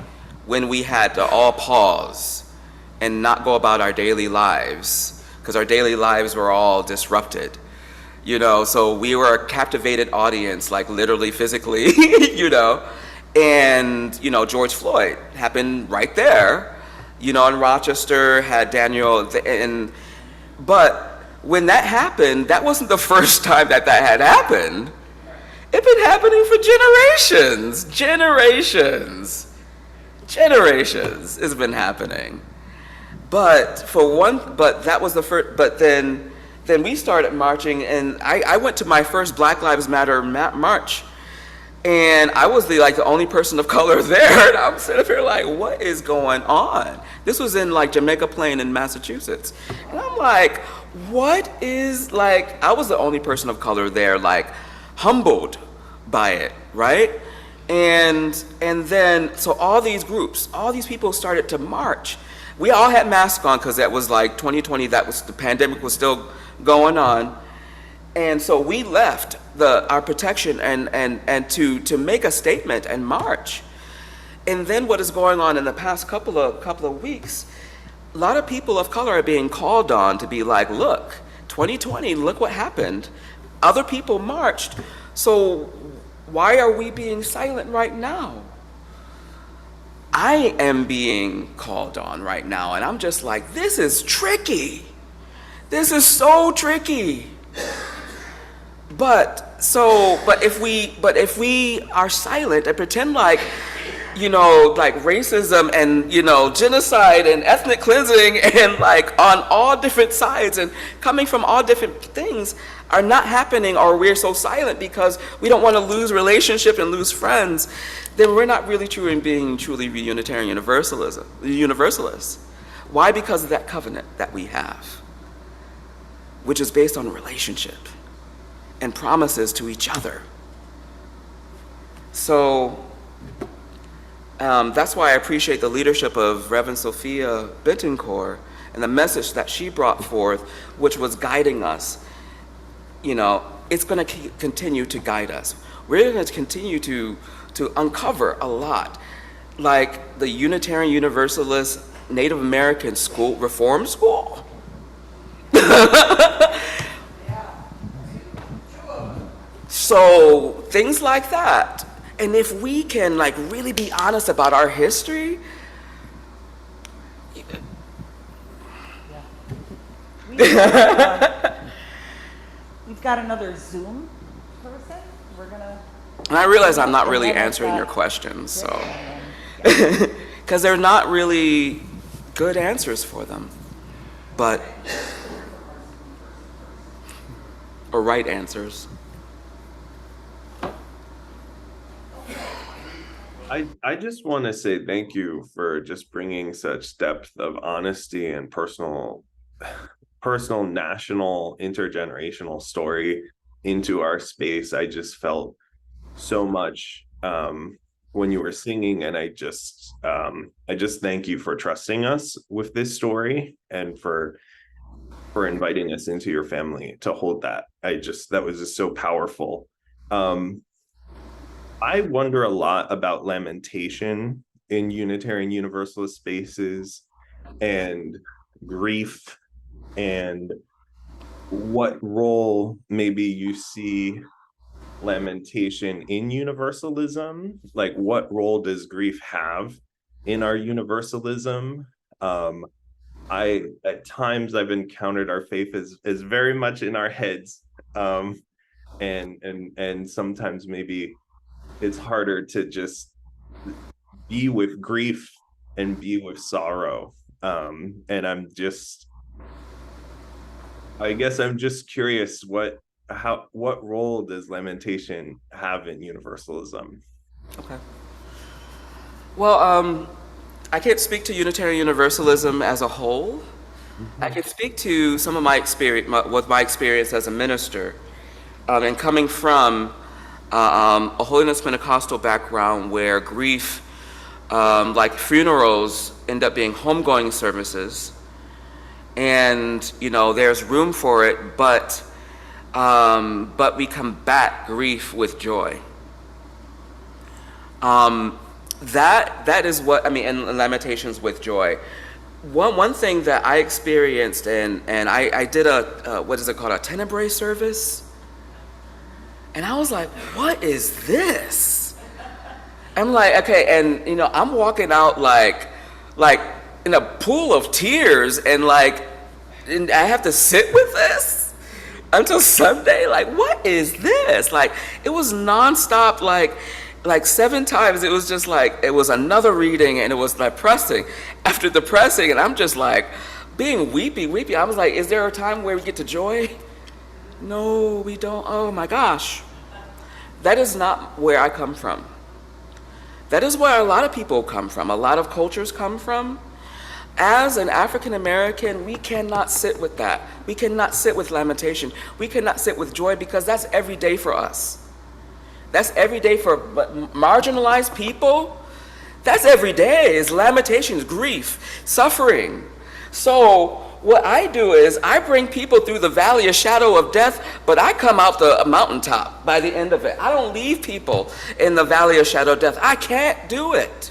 when we had to all pause and not go about our daily lives, because our daily lives were all disrupted. You know, so we were a captivated audience, like literally, physically, you know, and, you know, George Floyd happened right there, you know, in Rochester, had Daniel, but when that happened, that wasn't the first time that had happened. It's been happening for generations. It's been happening. But that was the first. But then we started marching, and I went to my first Black Lives Matter march, and I was the only person of color there, and I'm sitting here like, what is going on? This was in Jamaica Plain in Massachusetts, and I'm like, what is I was the only person of color there, humbled by it, right? And then so all these groups, all these people started to march. We all had masks on because that was 2020. The pandemic was still going on, and so we left our protection and to make a statement and march. And then what is going on in the past couple of weeks? A lot of people of color are being called on to be look, 2020, look what happened. Other people marched, so why are we being silent right now? I am being called on right now, and I'm just like, this is tricky. This is so tricky. But if we are silent and pretend racism and genocide and ethnic cleansing and on all different sides and coming from all different things are not happening, or we're so silent because we don't want to lose relationship and lose friends, then we're not really being truly Unitarian Universalists. Why? Because of that covenant that we have, which is based on relationship and promises to each other. So that's why I appreciate the leadership of Reverend Sophia Bentoncourt and the message that she brought forth, which was guiding us. It's going to continue to guide us. We're going to continue to uncover a lot, like the Unitarian Universalist Native American school, reform school. So things like that. And if we can really be honest about our history, We've got another Zoom person. We're gonna. and I realize I'm not really answering your questions, so because they're not really good answers for them, but or right answers. I just want to say thank you for just bringing such depth of honesty and personal, national, intergenerational story into our space. I just felt so much when you were singing, and I just thank you for trusting us with this story and for inviting us into your family to hold that. That was just so powerful. I wonder a lot about lamentation in Unitarian Universalist spaces and grief, and what role maybe you see lamentation in universalism. What role does grief have in our universalism? At times I've encountered our faith as very much in our heads, and sometimes maybe it's harder to just be with grief and be with sorrow. And I guess I'm just curious, what role does lamentation have in universalism? Okay. Well, I can't speak to Unitarian Universalism as a whole. I can speak to some of my experience as a minister, and coming from a Holiness Pentecostal background where grief, like funerals, end up being homegoing services, and there's room for it, but we combat grief with joy. That is what I mean, and Lamentations with joy. One thing that I experienced, and I did a what is it called, a Tenebrae service. And I was like, what is this? I'm like, okay, and I'm walking out like in a pool of tears, and I have to sit with this. until Sunday. Like, what is this? Like, it was nonstop, like 7 times. It was just like, it was another reading, and it was like pressing after the pressing, and I'm just like being weepy. I was like, is there a time where we get to joy? No, we don't. Oh my gosh. That is not where I come from. That is where a lot of people come from, a lot of cultures come from. As an African American, we cannot sit with that. We cannot sit with lamentation. We cannot sit with joy, because that's every day for us. That's every day for marginalized people. That's every day, is lamentations, grief, suffering. So what I do is I bring people through the valley of shadow of death, but I come out the mountaintop by the end of it. I don't leave people in the valley of shadow of death. I can't do it.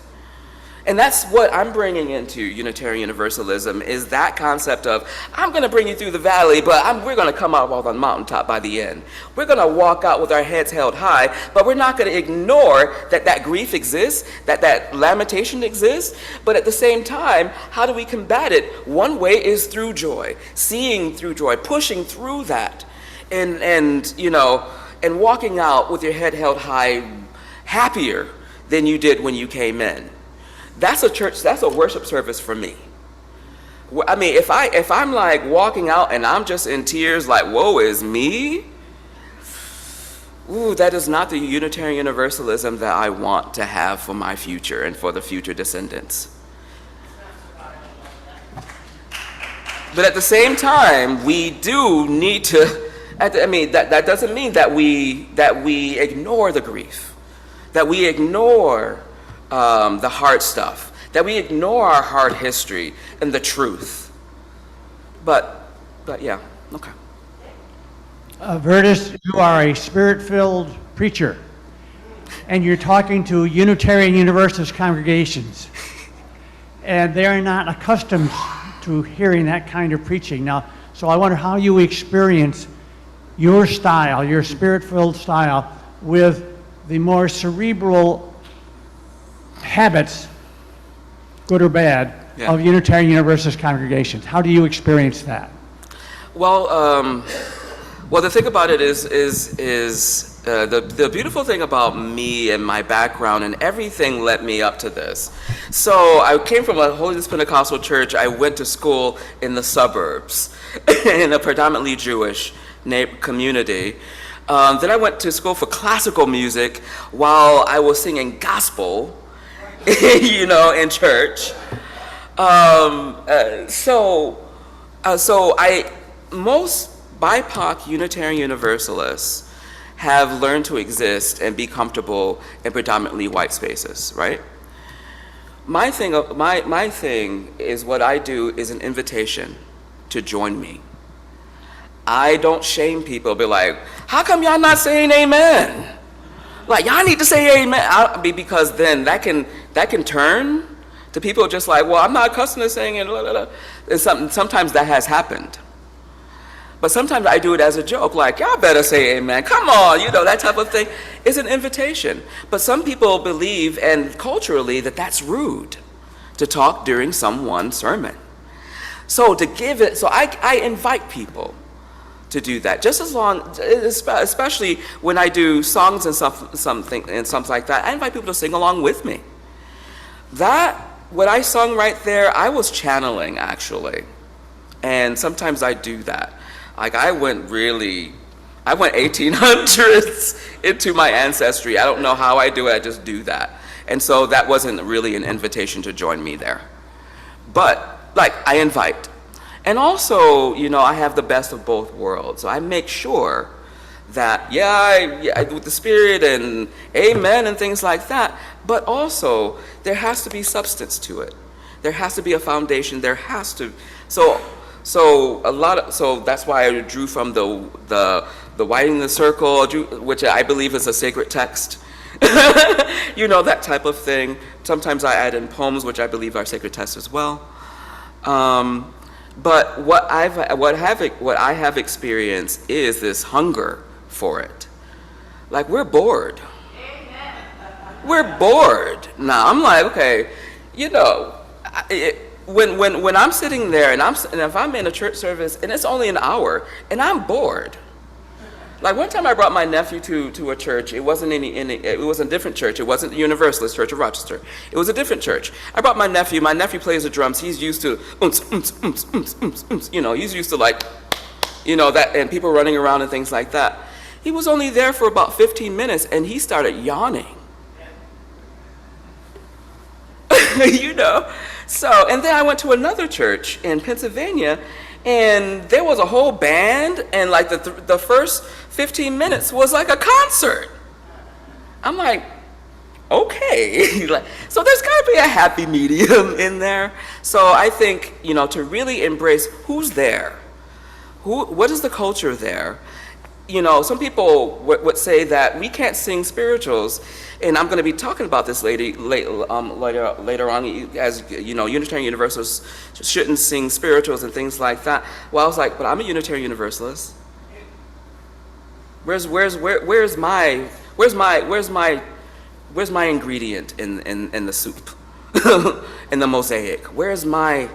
And that's what I'm bringing into Unitarian Universalism, is that concept of, I'm going to bring you through the valley, but we're going to come out on the mountaintop by the end. We're going to walk out with our heads held high, but we're not going to ignore that grief exists, that lamentation exists. But at the same time, how do we combat it? One way is through joy, seeing through joy, pushing through that, and walking out with your head held high, happier than you did when you came in. That's a church, that's a worship service for me. I mean, if I'm like walking out and I'm just in tears, like, woe is me, ooh, that is not the Unitarian Universalism that I want to have for my future and for the future descendants. But at the same time, we do need to, that doesn't mean that we ignore the grief, that we ignore the hard stuff, that we ignore our hard history and the truth. But yeah, okay. Verdis, you are a spirit-filled preacher, and you're talking to Unitarian Universalist congregations, and they're not accustomed to hearing that kind of preaching. Now, so I wonder how you experience your style, your spirit-filled style, with the more cerebral habits, good or bad, of Unitarian Universalist congregations. How do you experience that? Well, the thing about it is the beautiful thing about me and my background and everything led me up to this. So I came from a Holiness Pentecostal church. I went to school in the suburbs in a predominantly Jewish community. Then I went to school for classical music while I was singing gospel, in church. Most BIPOC Unitarian Universalists have learned to exist and be comfortable in predominantly white spaces, right? My thing is, what I do is an invitation to join me. I don't shame people, be like, how come y'all not saying amen? Like, y'all need to say amen. Because then that can turn to people just like, well, I'm not accustomed to saying it. Blah, blah, blah. And sometimes that has happened. But sometimes I do it as a joke, like, y'all better say amen. Come on, that type of thing is an invitation. But some people believe, and culturally, that that's rude to talk during someone's sermon. So I invite people to do that, just as long, especially when I do songs and something like that. I invite people to sing along with me. What I sung right there, I was channeling, actually, and sometimes I do that. Like, I went 1800s into my ancestry. I don't know how I do it. I just do that, and so that wasn't really an invitation to join me there. But I invite. And also, I have the best of both worlds. So I make sure that, with the Spirit and amen and things like that, but also there has to be substance to it. There has to be a foundation. There has to. So that's why I drew from the widening the circle, which I believe is a sacred text. That type of thing. Sometimes I add in poems, which I believe are sacred texts as well. But what I have experienced is this hunger for it. Like, we're bored. We're bored. Now I'm like, okay, when I'm sitting there and if I'm in a church service and it's only an hour and I'm bored, Like one time I brought my nephew to a church. It wasn't it was a different church. It wasn't the Universalist Church of Rochester. It was a different church. I brought my nephew. My nephew plays the drums. He's used to, you know, he's used to like, you know, that, and people running around and things like that. He was only there for about 15 minutes and he started yawning. You know? So, and then I went to another church in Pennsylvania and there was a whole band and like the first 15 minutes was like a concert. I'm like, okay. So there's got to be a happy medium in there. So I think, you know, to really embrace who's there, what is the culture there? You know, some people would say that we can't sing spirituals, and I'm going to be talking about this later on, as you know, Unitarian Universalists shouldn't sing spirituals and things like that. Well, I was like, but I'm a Unitarian Universalist. Where's my ingredient in the soup, in the mosaic? Where's my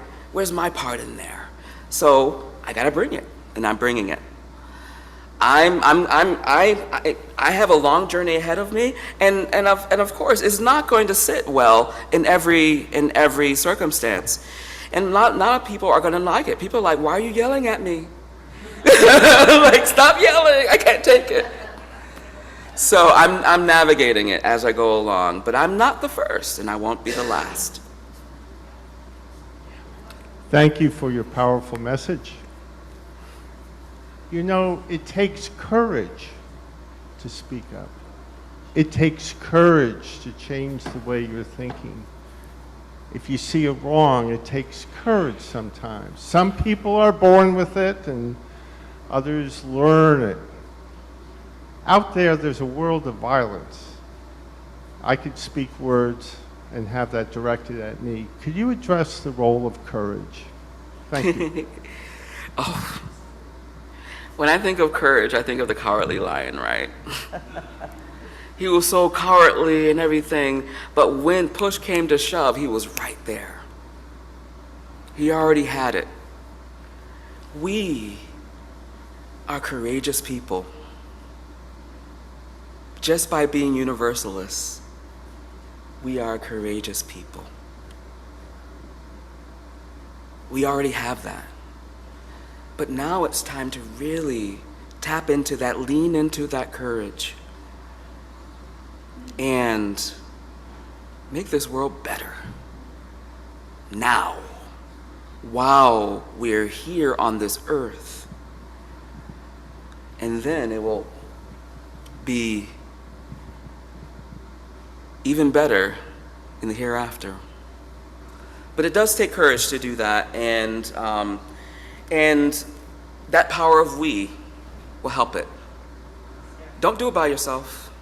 part in there? So I gotta bring it, and I'm bringing it. I have a long journey ahead of me, and of course, it's not going to sit well in every circumstance, and not a lot of people are going to like it. People are like, "Why are you yelling at me?" Like, stop yelling! I can't take it. So I'm navigating it as I go along, but I'm not the first, and I won't be the last. Thank you for your powerful message. You know, it takes courage to speak up. It takes courage to change the way you're thinking. If you see a wrong, it takes courage sometimes. Some people are born with it and others learn it. Out there's a world of violence. I could speak words and have that directed at me. Could you address the role of courage? Thank you. Oh. When I think of courage, I think of the Cowardly Lion, right? He was so cowardly and everything, but when push came to shove, he was right there. He already had it. We are courageous people. Just by being Universalists, we are courageous people. We already have that. But now it's time to really tap into that, lean into that courage, and make this world better. Now, while we're here on this earth. And then it will be even better in the hereafter. But it does take courage to do that, and that power of we will help it. Don't do it by yourself.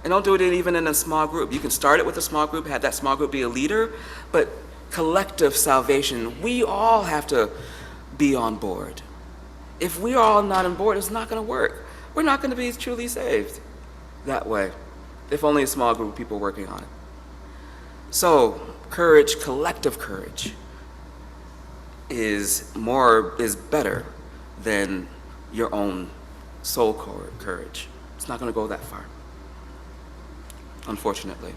And don't do it even in a small group. You can start it with a small group, have that small group be a leader, but collective salvation, we all have to be on board. If we are all not on board, it's not going to work. We're not going to be truly saved that way, if only a small group of people working on it. So, courage, collective courage, is better than your own soul courage. It's not going to go that far, unfortunately.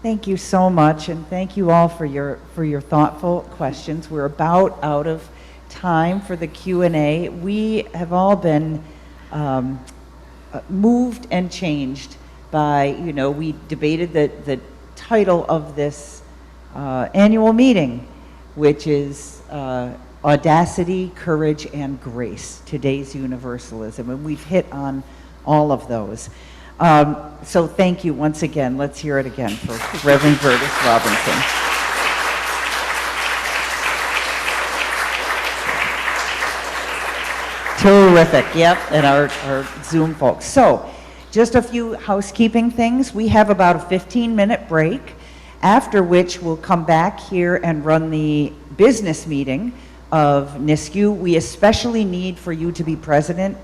Thank you so much, and thank you all for your thoughtful questions. We're about out of time for the Q&A. We have all been moved and changed by, we debated the title of this annual meeting, which is Audacity, Courage, and Grace, Today's Universalism, and we've hit on all of those. So thank you once again. Let's hear it again for Reverend Verdis Robinson. Terrific, yep, and our Zoom folks. So, just a few housekeeping things. We have about a 15-minute break, after which we'll come back here and run the business meeting of NYSCU. We especially need for you to be president,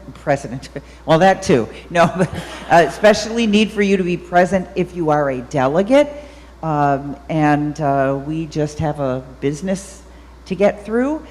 well, that too. No, but especially need for you to be present if you are a delegate. And we just have a business to get through.